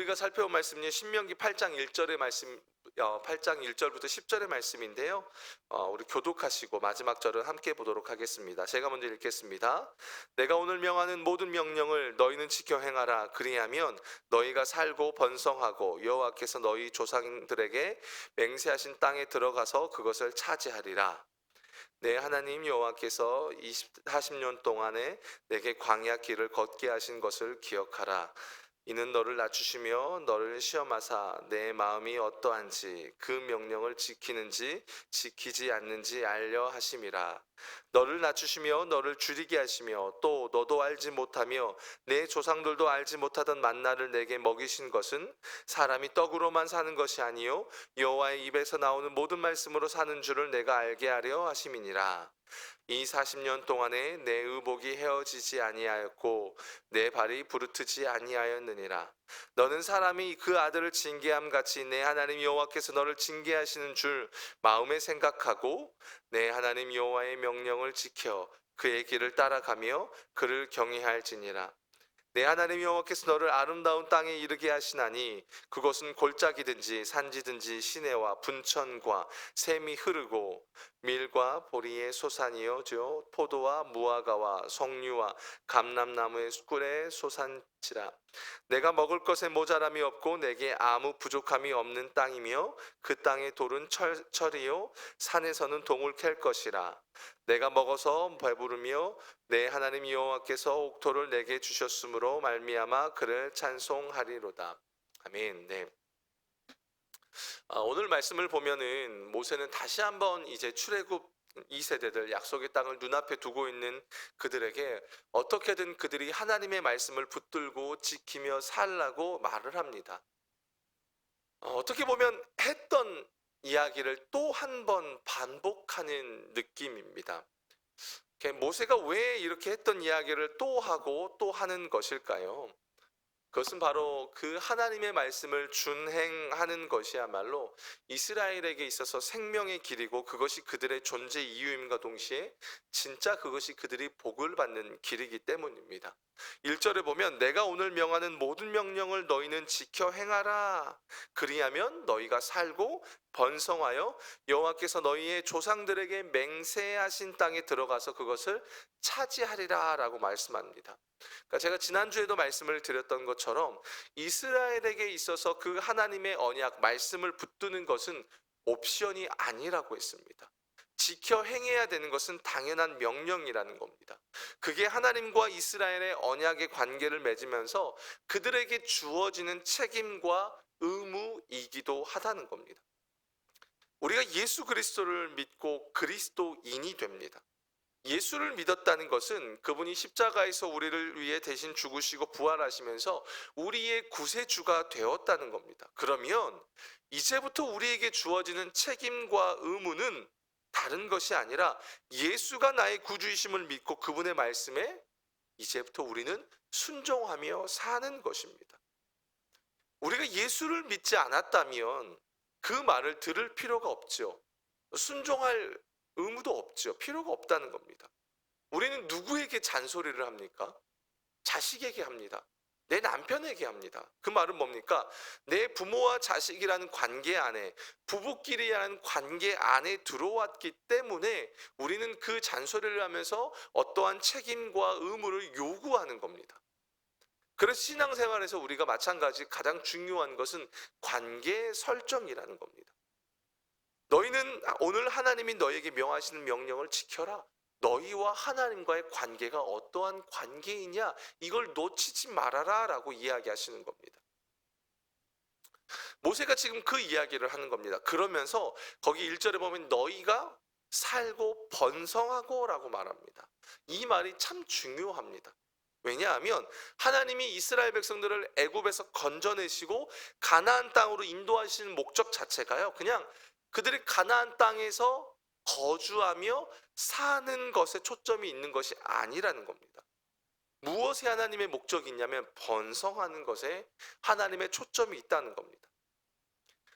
우리가 살펴본 말씀이 신명기 8장 1절의 말씀, 8장 1절부터 10절의 말씀인데요. 우리 교독하시고 마지막 절은 함께 보도록 하겠습니다. 제가 먼저 읽겠습니다. 내가 오늘 명하는 모든 명령을 너희는 지켜 행하라. 그리하면 너희가 살고 번성하고 여호와께서 너희 조상들에게 맹세하신 땅에 들어가서 그것을 차지하리라. 내 하나님 여호와께서 40년 동안에 내게 광야 길을 걷게 하신 것을 기억하라. 이는 너를 낮추시며 너를 시험하사 내 마음이 어떠한지 그 명령을 지키는지 지키지 않는지 알려 하심이라. 너를 낮추시며 너를 줄이게 하시며 또 너도 알지 못하며 내 조상들도 알지 못하던 만나를 내게 먹이신 것은 사람이 떡으로만 사는 것이 아니요 여호와의 입에서 나오는 모든 말씀으로 사는 줄을 내가 알게 하려 하심이니라. 이 40년 동안에 내 의복이 헤어지지 아니하였고 내 발이 부르트지 아니하였느니라. 너는 사람이 그 아들을 징계함 같이 내 하나님 여호와께서 너를 징계하시는 줄 마음에 생각하고 내 하나님 여호와의 명령을 지켜 그의 길을 따라가며 그를 경외할지니라. 내 하나님 여호와께서 너를 아름다운 땅에 이르게 하시나니 그것은 골짜기든지 산지든지 시내와 분천과 샘이 흐르고 밀과 보리의 소산이어져 포도와 무화과와 석류와 감람나무의 꿀의 소산지라. 내가 먹을 것에 모자람이 없고 내게 아무 부족함이 없는 땅이며 그 땅의 돌은 철이요 산에서는 동을 캘 것이라. 내가 먹어서 배부르며 내 하나님 여호와께서 옥토를 내게 주셨으므로 말미암아 그를 찬송하리로다. 아멘. 네. 오늘 말씀을 보면은 모세는 다시 한번 이제 출애굽 2세대들 약속의 땅을 눈앞에 두고 있는 그들에게 어떻게든 그들이 하나님의 말씀을 붙들고 지키며 살라고 말을 합니다. 어떻게 보면 했던 이야기를 또 한 번 반복하는 느낌입니다. 모세가 왜 이렇게 했던 이야기를 또 하고 또 하는 것일까요? 그것은 바로 그 하나님의 말씀을 준행하는 것이야말로 이스라엘에게 있어서 생명의 길이고 그것이 그들의 존재 이유임과 동시에 진짜 그것이 그들이 복을 받는 길이기 때문입니다. 1절에 보면 내가 오늘 명하는 모든 명령을 너희는 지켜 행하라. 그리하면 너희가 살고 번성하여 여호와께서 너희의 조상들에게 맹세하신 땅에 들어가서 그것을 차지하리라 라고 말씀합니다. 그러니까 제가 지난주에도 말씀을 드렸던 것처럼 이스라엘에게 있어서 그 하나님의 언약 말씀을 붙드는 것은 옵션이 아니라고 했습니다. 지켜 행해야 되는 것은 당연한 명령이라는 겁니다. 그게 하나님과 이스라엘의 언약의 관계를 맺으면서 그들에게 주어지는 책임과 의무이기도 하다는 겁니다. 우리가 예수 그리스도를 믿고 그리스도인이 됩니다. 예수를 믿었다는 것은 그분이 십자가에서 우리를 위해 대신 죽으시고 부활하시면서 우리의 구세주가 되었다는 겁니다. 그러면 이제부터 우리에게 주어지는 책임과 의무는 다른 것이 아니라 예수가 나의 구주이심을 믿고 그분의 말씀에 이제부터 우리는 순종하며 사는 것입니다. 우리가 예수를 믿지 않았다면 그 말을 들을 필요가 없죠. 순종할 의무도 없죠. 필요가 없다는 겁니다. 우리는 누구에게 잔소리를 합니까? 자식에게 합니다. 내 남편에게 합니다. 그 말은 뭡니까? 내 부모와 자식이라는 관계 안에, 부부끼리라는 관계 안에 들어왔기 때문에 우리는 그 잔소리를 하면서 어떠한 책임과 의무를 요구하는 겁니다. 그래서 신앙생활에서 우리가 마찬가지 가장 중요한 것은 관계 설정이라는 겁니다. 너희는 오늘 하나님이 너희에게 명하시는 명령을 지켜라. 너희와 하나님과의 관계가 어떠한 관계이냐 이걸 놓치지 말아라 라고 이야기하시는 겁니다. 모세가 지금 그 이야기를 하는 겁니다. 그러면서 거기 1절에 보면 너희가 살고 번성하고 라고 말합니다. 이 말이 참 중요합니다. 왜냐하면 하나님이 이스라엘 백성들을 애굽에서 건져내시고 가나안 땅으로 인도하시는 목적 자체가요, 그냥 그들이 가나안 땅에서 거주하며 사는 것에 초점이 있는 것이 아니라는 겁니다. 무엇에 하나님의 목적이 있냐면 번성하는 것에 하나님의 초점이 있다는 겁니다.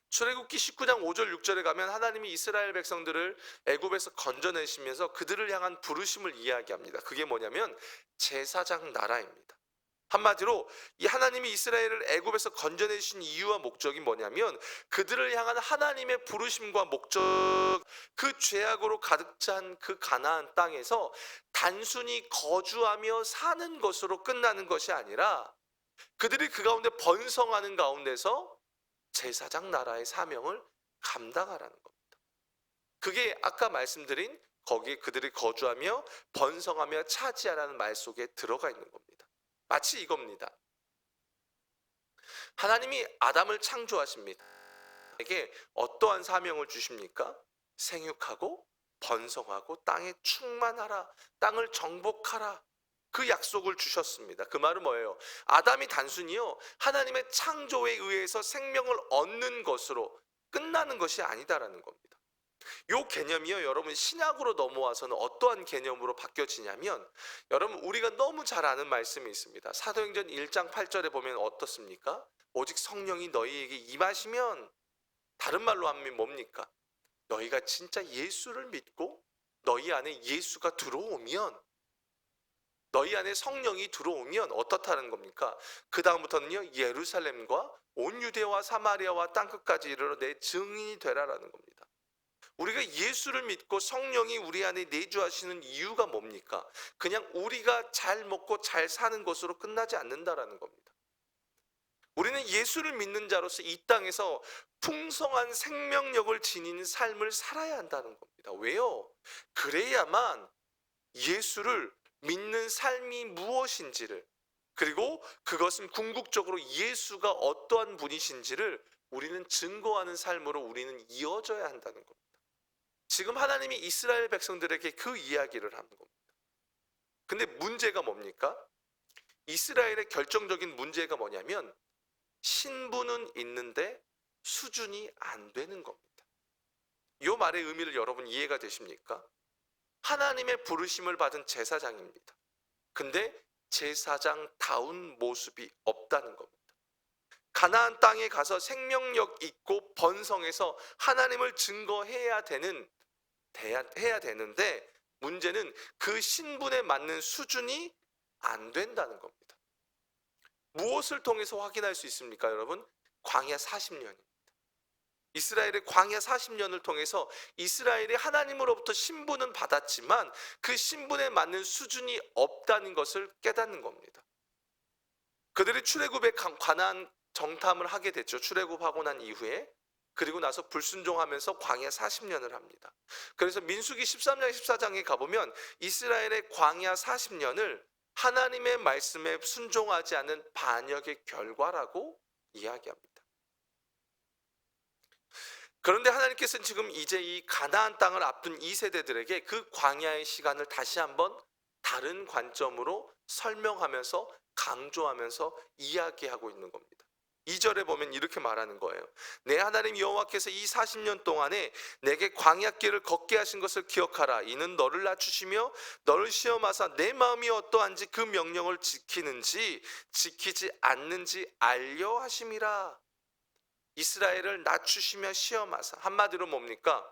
출애굽기 19장 5절 6절에 가면 하나님이 이스라엘 백성들을 애굽에서 건져내시면서 그들을 향한 부르심을 이야기합니다. 그게 뭐냐면 제사장 나라입니다. 한마디로 이 하나님이 이스라엘을 애굽에서 건져내신 이유와 목적이 뭐냐면 그들을 향한 하나님의 부르심과 목적, 그 죄악으로 가득 찬 그 가나안 땅에서 단순히 거주하며 사는 것으로 끝나는 것이 아니라 그들이 그 가운데 번성하는 가운데서 제사장 나라의 사명을 감당하라는 겁니다. 그게 아까 말씀드린 거기에 그들이 거주하며 번성하며 차지하라는 말 속에 들어가 있는 겁니다. 마치 이겁니다. 하나님이 아담을 창조하십니다. 에게 어떠한 사명을 주십니까? 생육하고 번성하고 땅에 충만하라, 땅을 정복하라, 그 약속을 주셨습니다. 그 말은 뭐예요? 아담이 단순히요 하나님의 창조에 의해서 생명을 얻는 것으로 끝나는 것이 아니다라는 겁니다. 요 개념이요 여러분 신약으로 넘어와서는 어떠한 개념으로 바뀌어지냐면, 여러분 우리가 너무 잘 아는 말씀이 있습니다. 사도행전 1장 8절에 보면 어떻습니까? 오직 성령이 너희에게 임하시면, 다른 말로 하면 뭡니까? 너희가 진짜 예수를 믿고 너희 안에 예수가 들어오면, 너희 안에 성령이 들어오면 어떻다는 겁니까? 그 다음부터는요 예루살렘과 온 유대와 사마리아와 땅끝까지 이르러 내 증인이 되라라는 겁니다. 우리가 예수를 믿고 성령이 우리 안에 내주하시는 이유가 뭡니까? 그냥 우리가 잘 먹고 잘 사는 것으로 끝나지 않는다라는 겁니다. 우리는 예수를 믿는 자로서 이 땅에서 풍성한 생명력을 지니는 삶을 살아야 한다는 겁니다. 왜요? 그래야만 예수를 믿는 삶이 무엇인지를, 그리고 그것은 궁극적으로 예수가 어떠한 분이신지를 우리는 증거하는 삶으로 우리는 이어져야 한다는 겁니다. 지금 하나님이 이스라엘 백성들에게 그 이야기를 하는 겁니다. 근데 문제가 뭡니까? 이스라엘의 결정적인 문제가 뭐냐면 신분은 있는데 수준이 안 되는 겁니다. 이 말의 의미를 여러분 이해가 되십니까? 하나님의 부르심을 받은 제사장입니다. 근데 제사장다운 모습이 없다는 겁니다. 가나안 땅에 가서 생명력 있고 번성해서 하나님을 증거해야 해야 되는데, 문제는 그 신분에 맞는 수준이 안 된다는 겁니다. 무엇을 통해서 확인할 수 있습니까, 여러분? 광야 40년입니다. 이스라엘의 광야 40년을 통해서 이스라엘이 하나님으로부터 신분은 받았지만 그 신분에 맞는 수준이 없다는 것을 깨닫는 겁니다. 그들이 출애굽에 관한 정탐을 하게 됐죠. 출애굽하고 난 이후에. 그리고 나서 불순종하면서 광야 40년을 합니다. 그래서 민수기 13장 14장에 가보면 이스라엘의 광야 40년을 하나님의 말씀에 순종하지 않은 반역의 결과라고 이야기합니다. 그런데 하나님께서는 지금 이제 이 가나안 땅을 앞둔 2세대들에게 그 광야의 시간을 다시 한번 다른 관점으로 설명하면서 강조하면서 이야기하고 있는 겁니다. 2절에 보면 이렇게 말하는 거예요. 내 하나님 여호와께서 이 40년 동안에 내게 광야길을 걷게 하신 것을 기억하라. 이는 너를 낮추시며 너를 시험하사 내 마음이 어떠한지 그 명령을 지키는지 지키지 않는지 알려 하심이라. 이스라엘을 낮추시며 시험하사, 한마디로 뭡니까?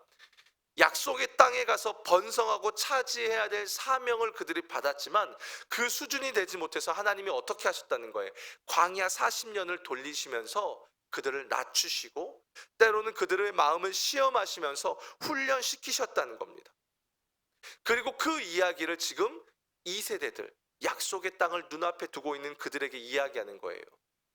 약속의 땅에 가서 번성하고 차지해야 될 사명을 그들이 받았지만 그 수준이 되지 못해서 하나님이 어떻게 하셨다는 거예요? 광야 40년을 돌리시면서 그들을 낮추시고 때로는 그들의 마음을 시험하시면서 훈련시키셨다는 겁니다. 그리고 그 이야기를 지금 2세대들, 약속의 땅을 눈앞에 두고 있는 그들에게 이야기하는 거예요.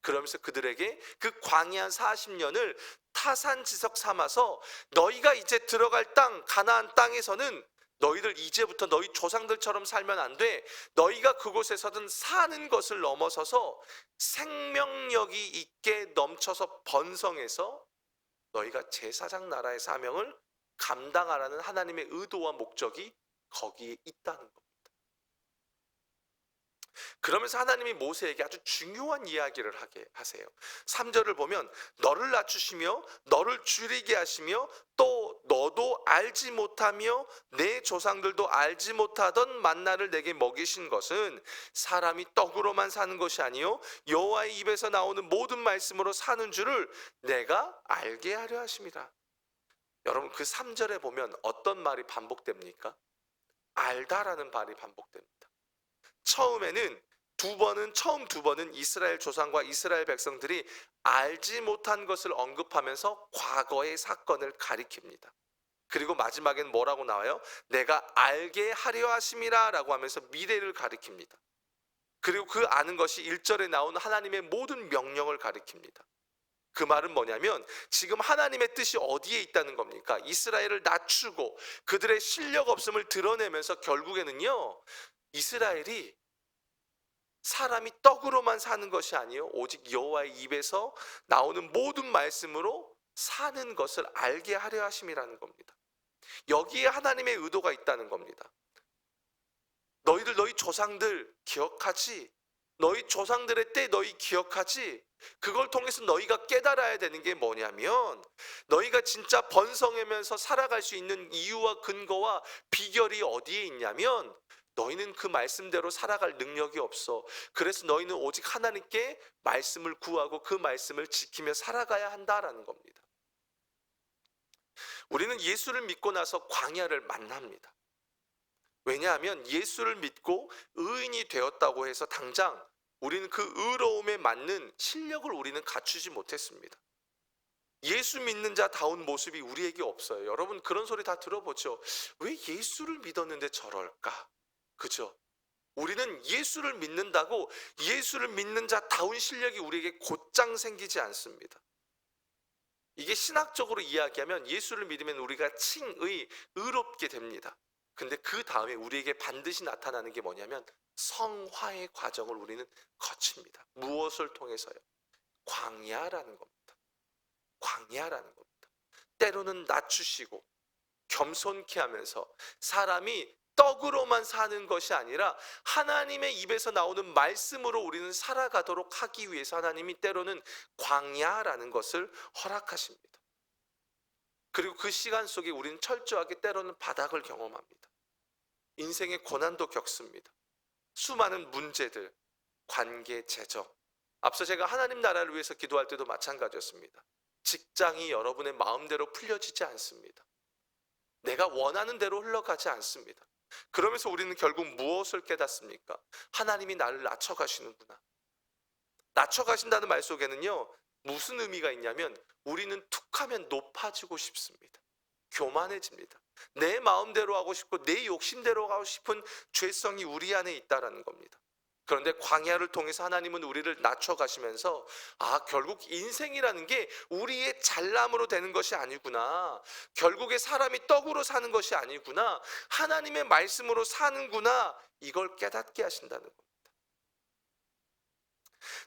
그러면서 그들에게 그 광야 40년을 타산지석 삼아서 너희가 이제 들어갈 땅, 가나안 땅에서는 너희들 이제부터 너희 조상들처럼 살면 안 돼. 너희가 그곳에서든 사는 것을 넘어서서 생명력이 있게 넘쳐서 번성해서 너희가 제사장 나라의 사명을 감당하라는 하나님의 의도와 목적이 거기에 있다는 겁니다. 그러면서 하나님이 모세에게 아주 중요한 이야기를 하게 하세요. 3절을 보면 너를 낮추시며 너를 줄이게 하시며 또 너도 알지 못하며 내 조상들도 알지 못하던 만나를 내게 먹이신 것은 사람이 떡으로만 사는 것이 아니요 여호와의 입에서 나오는 모든 말씀으로 사는 줄을 내가 알게 하려 하심이라. 여러분 그 3절에 보면 어떤 말이 반복됩니까? 알다라는 말이 반복됩니다. 처음에는 처음 두 번은 이스라엘 조상과 이스라엘 백성들이 알지 못한 것을 언급하면서 과거의 사건을 가리킵니다. 그리고 마지막엔 뭐라고 나와요? 내가 알게 하려 하심이라 라고 하면서 미래를 가리킵니다. 그리고 그 아는 것이 1절에 나온 하나님의 모든 명령을 가리킵니다. 그 말은 뭐냐면 지금 하나님의 뜻이 어디에 있다는 겁니까? 이스라엘을 낮추고 그들의 실력 없음을 드러내면서 결국에는요, 이스라엘이 사람이 떡으로만 사는 것이 아니요 오직 여호와의 입에서 나오는 모든 말씀으로 사는 것을 알게 하려 하심이라는 겁니다. 여기에 하나님의 의도가 있다는 겁니다. 너희 조상들 기억하지? 너희 조상들의 때 너희 기억하지? 그걸 통해서 너희가 깨달아야 되는 게 뭐냐면 너희가 진짜 번성하면서 살아갈 수 있는 이유와 근거와 비결이 어디에 있냐면 너희는 그 말씀대로 살아갈 능력이 없어. 그래서 너희는 오직 하나님께 말씀을 구하고 그 말씀을 지키며 살아가야 한다라는 겁니다. 우리는 예수를 믿고 나서 광야를 만납니다. 왜냐하면 예수를 믿고 의인이 되었다고 해서 당장 우리는 그 의로움에 맞는 실력을 우리는 갖추지 못했습니다. 예수 믿는 자다운 모습이 우리에게 없어요. 여러분 그런 소리 다 들어보죠. 왜 예수를 믿었는데 저럴까? 그죠? 우리는 예수를 믿는다고 예수를 믿는 자다운 실력이 우리에게 곧장 생기지 않습니다. 이게 신학적으로 이야기하면 예수를 믿으면 우리가 칭의, 의롭게 됩니다. 근데 그 다음에 우리에게 반드시 나타나는 게 뭐냐면 성화의 과정을 우리는 거칩니다. 무엇을 통해서요? 광야라는 겁니다. 광야라는 겁니다. 때로는 낮추시고 겸손케 하면서 사람이 떡으로만 사는 것이 아니라 하나님의 입에서 나오는 말씀으로 우리는 살아가도록 하기 위해서 하나님이 때로는 광야라는 것을 허락하십니다. 그리고 그 시간 속에 우리는 철저하게 때로는 바닥을 경험합니다. 인생의 고난도 겪습니다. 수많은 문제들, 관계, 재정. 앞서 제가 하나님 나라를 위해서 기도할 때도 마찬가지였습니다. 직장이 여러분의 마음대로 풀려지지 않습니다. 내가 원하는 대로 흘러가지 않습니다. 그러면서 우리는 결국 무엇을 깨닫습니까? 하나님이 나를 낮춰가시는구나. 낮춰가신다는 말 속에는요, 무슨 의미가 있냐면 우리는 툭하면 높아지고 싶습니다. 교만해집니다. 내 마음대로 하고 싶고 내 욕심대로 하고 싶은 죄성이 우리 안에 있다라는 겁니다. 그런데 광야를 통해서 하나님은 우리를 낮춰가시면서 결국 인생이라는 게 우리의 잘남으로 되는 것이 아니구나. 결국에 사람이 떡으로 사는 것이 아니구나. 하나님의 말씀으로 사는구나. 이걸 깨닫게 하신다는 겁니다.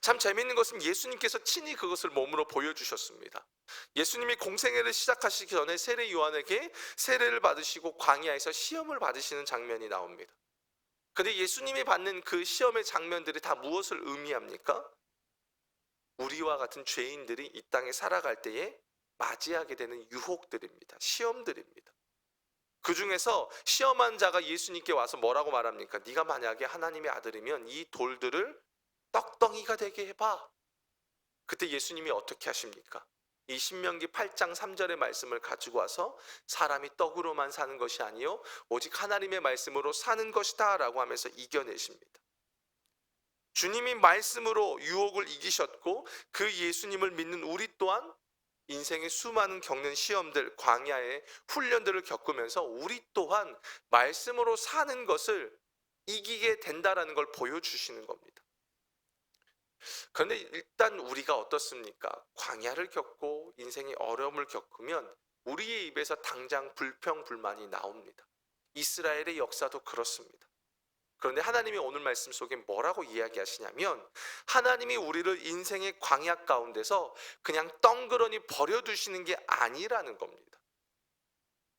참 재미있는 것은 예수님께서 친히 그것을 몸으로 보여주셨습니다. 예수님이 공생애를 시작하시기 전에 세례 요한에게 세례를 받으시고 광야에서 시험을 받으시는 장면이 나옵니다. 그런데 예수님이 받는 그 시험의 장면들이 다 무엇을 의미합니까? 우리와 같은 죄인들이 이 땅에 살아갈 때에 맞이하게 되는 유혹들입니다. 시험들입니다. 그 중에서 시험한 자가 예수님께 와서 뭐라고 말합니까? 네가 만약에 하나님의 아들이면 이 돌들을 떡덩이가 되게 해봐. 그때 예수님이 어떻게 하십니까? 이 신명기 8장 3절의 말씀을 가지고 와서 사람이 떡으로만 사는 것이 아니요 오직 하나님의 말씀으로 사는 것이다 라고 하면서 이겨내십니다. 주님이 말씀으로 유혹을 이기셨고 그 예수님을 믿는 우리 또한 인생의 수많은 겪는 시험들, 광야의 훈련들을 겪으면서 우리 또한 말씀으로 사는 것을 이기게 된다라는 걸 보여주시는 겁니다. 그런데 일단 우리가 어떻습니까? 광야를 겪고 인생의 어려움을 겪으면 우리의 입에서 당장 불평, 불만이 나옵니다. 이스라엘의 역사도 그렇습니다. 그런데 하나님이 오늘 말씀 속에 뭐라고 이야기하시냐면 하나님이 우리를 인생의 광야 가운데서 그냥 덩그러니 버려두시는 게 아니라는 겁니다.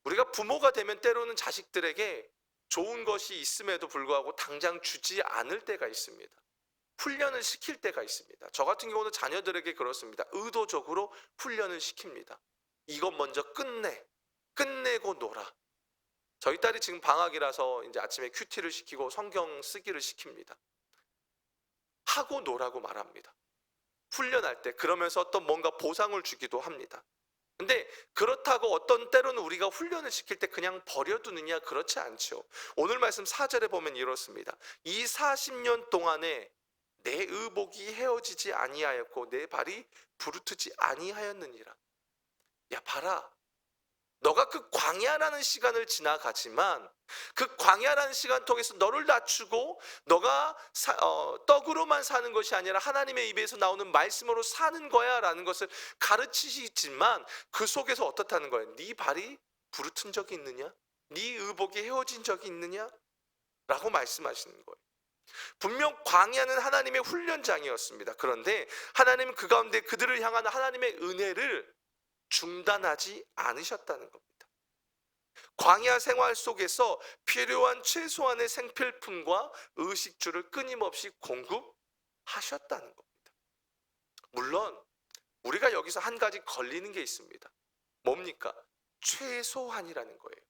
우리가 부모가 되면 때로는 자식들에게 좋은 것이 있음에도 불구하고 당장 주지 않을 때가 있습니다. 훈련을 시킬 때가 있습니다. 저 같은 경우는 자녀들에게 그렇습니다. 의도적으로 훈련을 시킵니다. 이것 먼저 끝내고 놀아. 저희 딸이 지금 방학이라서 이제 아침에 큐티를 시키고 성경 쓰기를 시킵니다. 하고 놀라고 말합니다. 훈련할 때 그러면서 어떤 뭔가 보상을 주기도 합니다. 근데 그렇다고 어떤 때로는 우리가 훈련을 시킬 때 그냥 버려두느냐? 그렇지 않죠. 오늘 말씀 4절에 보면 이렇습니다. 이 40년 동안에 내 의복이 헤어지지 아니하였고 내 발이 부르트지 아니하였느니라. 야, 봐라. 너가 그 광야라는 시간을 지나가지만 그 광야라는 시간 통해서 너를 낮추고 너가 떡으로만 사는 것이 아니라 하나님의 입에서 나오는 말씀으로 사는 거야 라는 것을 가르치시지만 그 속에서 어떻다는 거야? 네 발이 부르튼 적이 있느냐? 네 의복이 헤어진 적이 있느냐? 라고 말씀하시는 거예요. 분명 광야는 하나님의 훈련장이었습니다. 그런데 하나님은 그 가운데 그들을 향한 하나님의 은혜를 중단하지 않으셨다는 겁니다. 광야 생활 속에서 필요한 최소한의 생필품과 의식주를 끊임없이 공급하셨다는 겁니다. 물론 우리가 여기서 한 가지 걸리는 게 있습니다. 뭡니까? 최소한이라는 거예요.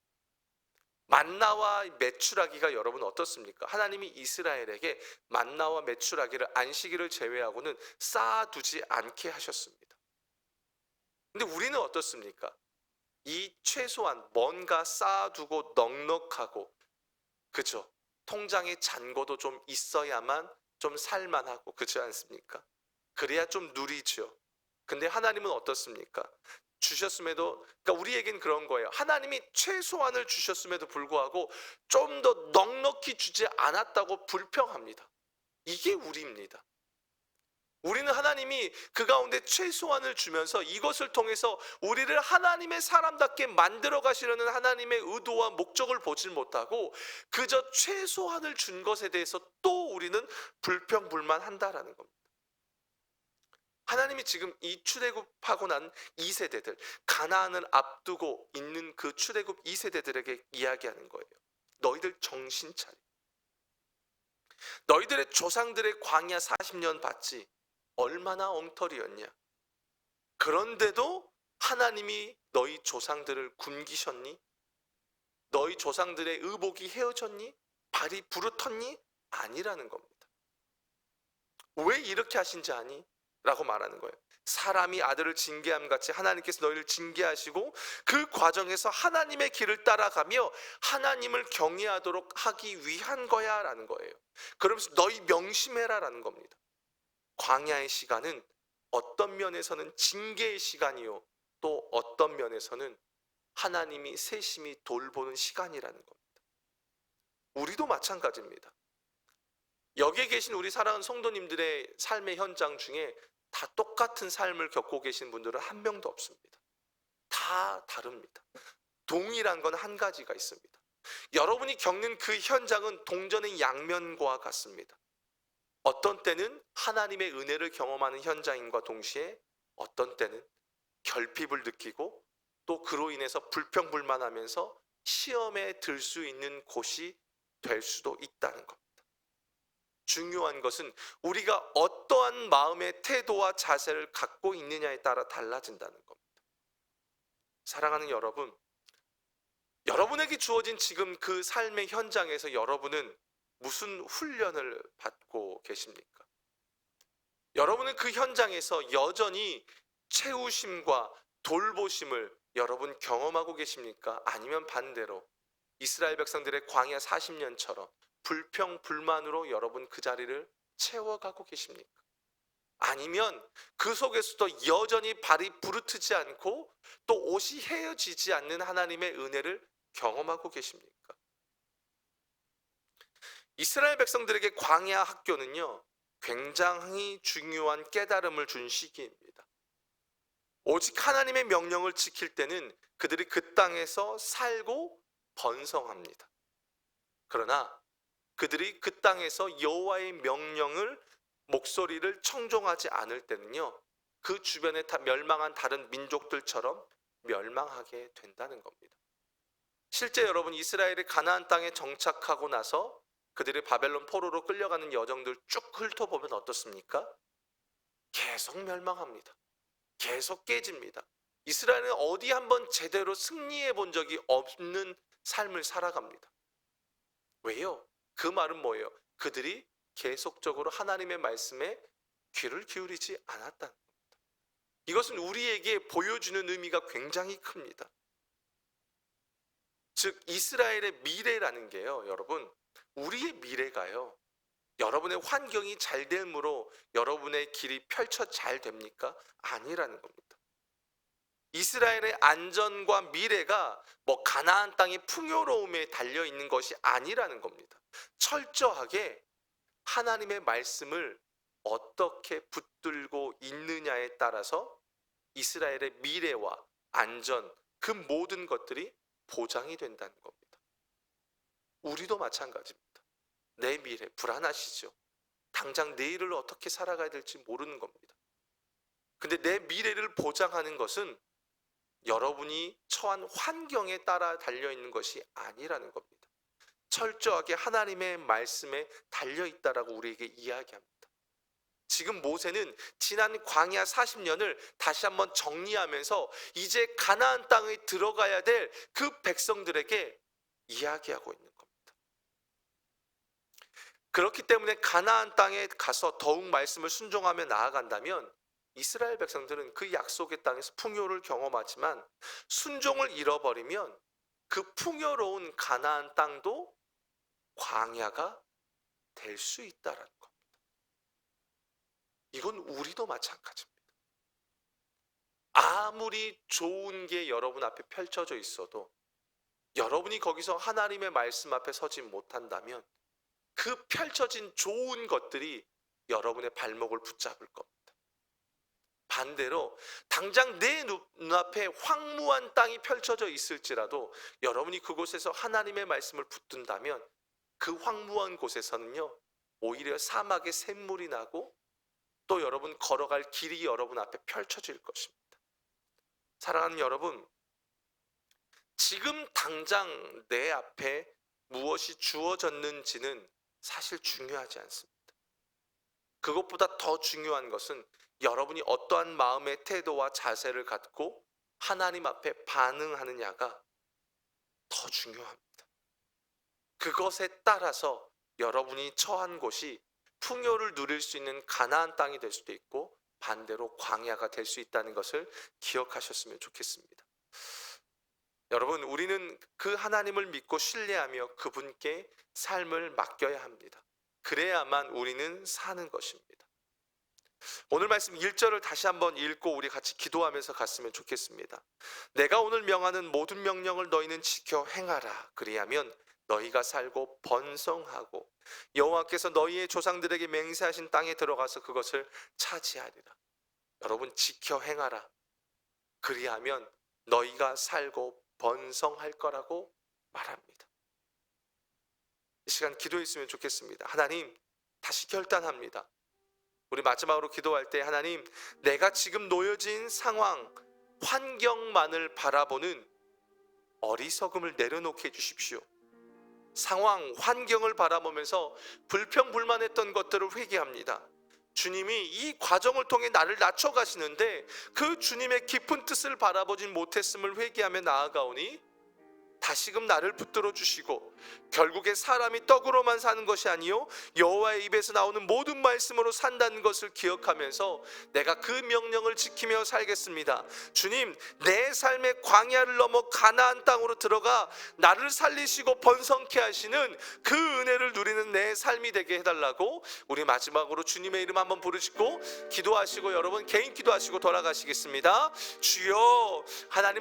만나와 메추라기가 여러분 어떻습니까? 하나님이 이스라엘에게 만나와 메추라기를 안식일을 제외하고는 쌓아두지 않게 하셨습니다. 근데 우리는 어떻습니까? 이 최소한 뭔가 쌓아두고 넉넉하고, 그죠? 통장에 잔고도 좀 있어야만 좀 살만하고, 그렇지 않습니까? 그래야 좀 누리죠. 근데 하나님은 어떻습니까? 주셨음에도, 그러니까 우리에겐 그런 거예요. 하나님이 최소한을 주셨음에도 불구하고 좀 더 넉넉히 주지 않았다고 불평합니다. 이게 우리입니다. 우리는 하나님이 그 가운데 최소한을 주면서 이것을 통해서 우리를 하나님의 사람답게 만들어 가시려는 하나님의 의도와 목적을 보질 못하고 그저 최소한을 준 것에 대해서 또 우리는 불평불만한다라는 겁니다. 하나님이 지금 이 출애굽하고 난 2세대들, 가나안을 앞두고 있는 그 출애굽 2세대들에게 이야기하는 거예요. 너희들 정신 차려. 너희들의 조상들의 광야 40년 봤지? 얼마나 엉터리였냐. 그런데도 하나님이 너희 조상들을 굶기셨니? 너희 조상들의 의복이 헤어졌니? 발이 부르텄니? 아니라는 겁니다. 왜 이렇게 하신지 아니? 라고 말하는 거예요. 사람이 아들을 징계함 같이 하나님께서 너희를 징계하시고 그 과정에서 하나님의 길을 따라가며 하나님을 경외하도록 하기 위한 거야 라는 거예요. 그러면서 너희 명심해라 라는 겁니다. 광야의 시간은 어떤 면에서는 징계의 시간이요, 또 어떤 면에서는 하나님이 세심히 돌보는 시간이라는 겁니다. 우리도 마찬가지입니다. 여기에 계신 우리 사랑하는 성도님들의 삶의 현장 중에 다 똑같은 삶을 겪고 계신 분들은 한 명도 없습니다. 다 다릅니다. 동일한 건 한 가지가 있습니다. 여러분이 겪는 그 현장은 동전의 양면과 같습니다. 어떤 때는 하나님의 은혜를 경험하는 현장인과 동시에 어떤 때는 결핍을 느끼고 또 그로 인해서 불평불만하면서 시험에 들 수 있는 곳이 될 수도 있다는 겁니다. 중요한 것은 우리가 어떠한 마음의 태도와 자세를 갖고 있느냐에 따라 달라진다는 겁니다. 사랑하는 여러분, 여러분에게 주어진 지금 그 삶의 현장에서 여러분은 무슨 훈련을 받고 계십니까? 여러분은 그 현장에서 여전히 채우심과 돌보심을 여러분 경험하고 계십니까? 아니면 반대로 이스라엘 백성들의 광야 40년처럼 불평불만으로 여러분 그 자리를 채워가고 계십니까? 아니면 그 속에서도 여전히 발이 부르트지 않고 또 옷이 헤어지지 않는 하나님의 은혜를 경험하고 계십니까? 이스라엘 백성들에게 광야 학교는요, 굉장히 중요한 깨달음을 준 시기입니다. 오직 하나님의 명령을 지킬 때는 그들이 그 땅에서 살고 번성합니다. 그러나 그들이 그 땅에서 여호와의 명령을 목소리를 청종하지 않을 때는요, 그 주변에 다 멸망한 다른 민족들처럼 멸망하게 된다는 겁니다. 실제 여러분, 이스라엘이 가나안 땅에 정착하고 나서 그들이 바벨론 포로로 끌려가는 여정들 쭉 훑어보면 어떻습니까? 계속 멸망합니다. 계속 깨집니다. 이스라엘은 어디 한번 제대로 승리해 본 적이 없는 삶을 살아갑니다. 왜요? 그 말은 뭐예요? 그들이 계속적으로 하나님의 말씀에 귀를 기울이지 않았다는 겁니다. 이것은 우리에게 보여주는 의미가 굉장히 큽니다. 즉 이스라엘의 미래라는 게요, 여러분, 우리의 미래가요, 여러분의 환경이 잘 됨으로 여러분의 길이 잘 됩니까? 아니라는 겁니다. 이스라엘의 안전과 미래가 뭐 가나안 땅의 풍요로움에 달려 있는 것이 아니라는 겁니다. 철저하게 하나님의 말씀을 어떻게 붙들고 있느냐에 따라서 이스라엘의 미래와 안전, 그 모든 것들이 보장이 된다는 겁니다. 우리도 마찬가지입니다. 내 미래 불안하시죠? 당장 내일을 어떻게 살아가야 될지 모르는 겁니다. 근데 내 미래를 보장하는 것은 여러분이 처한 환경에 따라 달려있는 것이 아니라는 겁니다. 철저하게 하나님의 말씀에 달려있다라고 우리에게 이야기합니다. 지금 모세는 지난 광야 40년을 다시 한번 정리하면서 이제 가나안 땅에 들어가야 될 그 백성들에게 이야기하고 있는 겁니다. 그렇기 때문에 가나안 땅에 가서 더욱 말씀을 순종하며 나아간다면 이스라엘 백성들은 그 약속의 땅에서 풍요를 경험하지만 순종을 잃어버리면 그 풍요로운 가나안 땅도 광야가 될 수 있다라는 겁니다. 이건 우리도 마찬가지입니다. 아무리 좋은 게 여러분 앞에 펼쳐져 있어도 여러분이 거기서 하나님의 말씀 앞에 서지 못한다면 그 펼쳐진 좋은 것들이 여러분의 발목을 붙잡을 겁니다. 반대로 당장 내 눈앞에 황무한 땅이 펼쳐져 있을지라도 여러분이 그곳에서 하나님의 말씀을 붙든다면 그 황무한 곳에서는요, 오히려 사막에 샘물이 나고 또 여러분 걸어갈 길이 여러분 앞에 펼쳐질 것입니다. 사랑하는 여러분, 지금 당장 내 앞에 무엇이 주어졌는지는 사실 중요하지 않습니다. 그것보다 더 중요한 것은 여러분이 어떠한 마음의 태도와 자세를 갖고 하나님 앞에 반응하느냐가 더 중요합니다. 그것에 따라서 여러분이 처한 곳이 풍요를 누릴 수 있는 가나안 땅이 될 수도 있고 반대로 광야가 될 수 있다는 것을 기억하셨으면 좋겠습니다. 여러분, 우리는 그 하나님을 믿고 신뢰하며 그분께 삶을 맡겨야 합니다. 그래야만 우리는 사는 것입니다. 오늘 말씀 1절을 다시 한번 읽고 우리 같이 기도하면서 갔으면 좋겠습니다. 내가 오늘 명하는 모든 명령을 너희는 지켜 행하라. 그리하면 너희가 살고 번성하고 여호와께서 너희의 조상들에게 맹세하신 땅에 들어가서 그것을 차지하리라. 여러분, 지켜 행하라. 그리하면 너희가 살고 번성할 거라고 말합니다. 이 시간 기도했으면 좋겠습니다. 하나님, 다시 결단합니다. 우리 마지막으로 기도할 때 하나님, 내가 지금 놓여진 상황, 환경만을 바라보는 어리석음을 내려놓게 해주십시오. 상황, 환경을 바라보면서 불평불만했던 것들을 회개합니다. 주님이 이 과정을 통해 나를 낮춰가시는데 그 주님의 깊은 뜻을 바라보진 못했음을 회개하며 나아가오니 다시금 나를 붙들어 주시고 결국에 사람이 떡으로만 사는 것이 아니요 여호와의 입에서 나오는 모든 말씀으로 산다는 것을 기억하면서 내가 그 명령을 지키며 살겠습니다. 주님, 내 삶의 광야를 넘어 가나안 땅으로 들어가 나를 살리시고 번성케 하시는 그 은혜를 누리는 내 삶이 되게 해달라고 우리 마지막으로 주님의 이름 한번 부르시고 기도하시고 여러분 개인 기도하시고 돌아가시겠습니다. 주여, 하나님